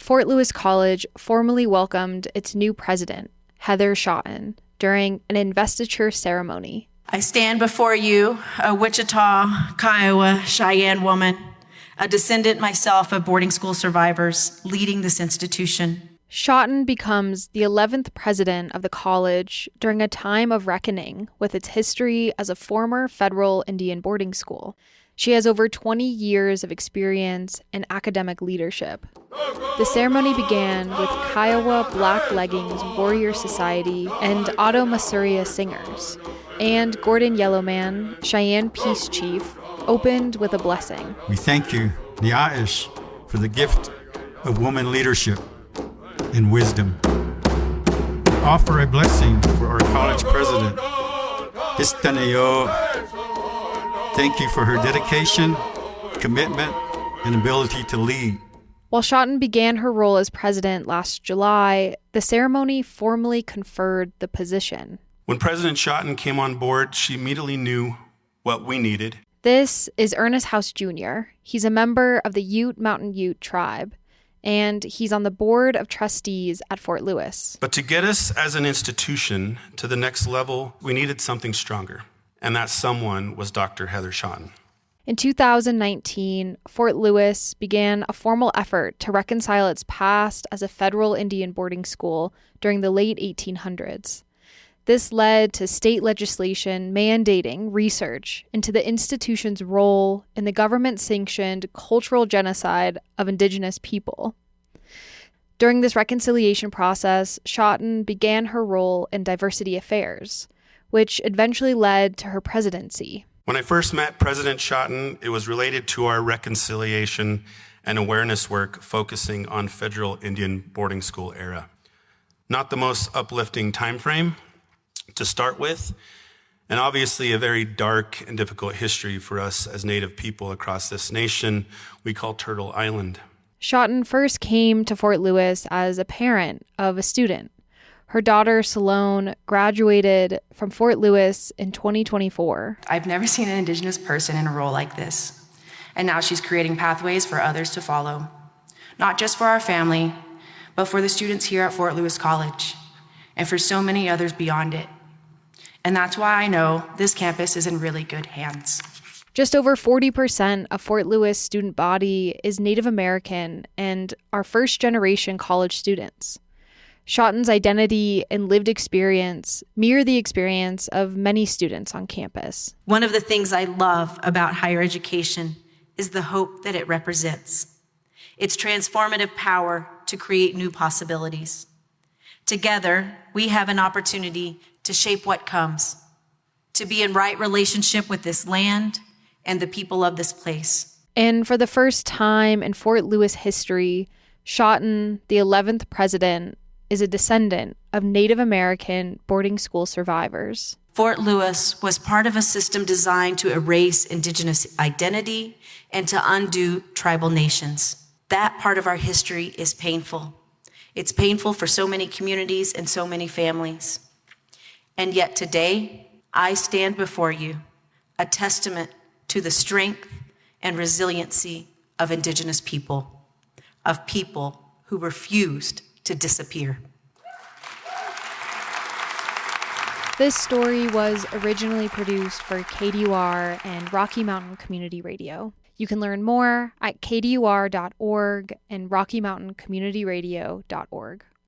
Fort Lewis College formally welcomed its new president, Heather Shotton, during an investiture ceremony. I stand before you, a Wichita, Kiowa, Cheyenne woman, a descendant myself of boarding school survivors, leading this institution. Shotton becomes the 11th president of the college during a time of reckoning with its history as a former federal Indian boarding school. She has over 20 years of experience in academic leadership. The ceremony began with Kiowa Black Leggings Warrior Society and Otto Masuria Singers, and Gordon Yellowman, Cheyenne Peace Chief, opened with a blessing. We thank you, Niaish, for the gift of woman leadership and wisdom. Offer a blessing for our college president, Istaneo. Thank you for her dedication, commitment, and ability to lead. While Shotton began her role as president last July, the ceremony formally conferred the position. When President Shotton came on board, she immediately knew what we needed. This is Ernest House Jr. He's a member of the Ute Mountain Ute tribe, and he's on the board of trustees at Fort Lewis. But to get us as an institution to the next level, we needed something stronger. And that someone was Dr. Heather Shotton. In 2019, Fort Lewis began a formal effort to reconcile its past as a federal Indian boarding school during the late 1800s. This led to state legislation mandating research into the institution's role in the government-sanctioned cultural genocide of Indigenous people. During this reconciliation process, Shotton began her role in diversity affairs, which eventually led to her presidency. When I first met President Shotton, it was related to our reconciliation and awareness work focusing on federal Indian boarding school era. Not the most uplifting time frame to start with, and obviously a very dark and difficult history for us as Native people across this nation we call Turtle Island. Shotton first came to Fort Lewis as a parent of a student. Her daughter, Salone, graduated from Fort Lewis in 2024. I've never seen an Indigenous person in a role like this. And now she's creating pathways for others to follow. Not just for our family, but for the students here at Fort Lewis College, and for so many others beyond it. And that's why I know this campus is in really good hands. Just over 40% of Fort Lewis student body is Native American and are first-generation college students. Shotton's identity and lived experience mirror the experience of many students on campus. One of the things I love about higher education is the hope that it represents. Its transformative power to create new possibilities. Together, we have an opportunity to shape what comes, to be in right relationship with this land and the people of this place. And for the first time in Fort Lewis history, Shotton, the 11th president, is a descendant of Native American boarding school survivors. Fort Lewis was part of a system designed to erase Indigenous identity and to undo tribal nations. That part of our history is painful. It's painful for so many communities and so many families. And yet today, I stand before you, a testament to the strength and resiliency of Indigenous people, of people who refused to disappear. This story was originally produced for KDUR and Rocky Mountain Community Radio. You can learn more at kdur.org and rockymountancommunityradio.org.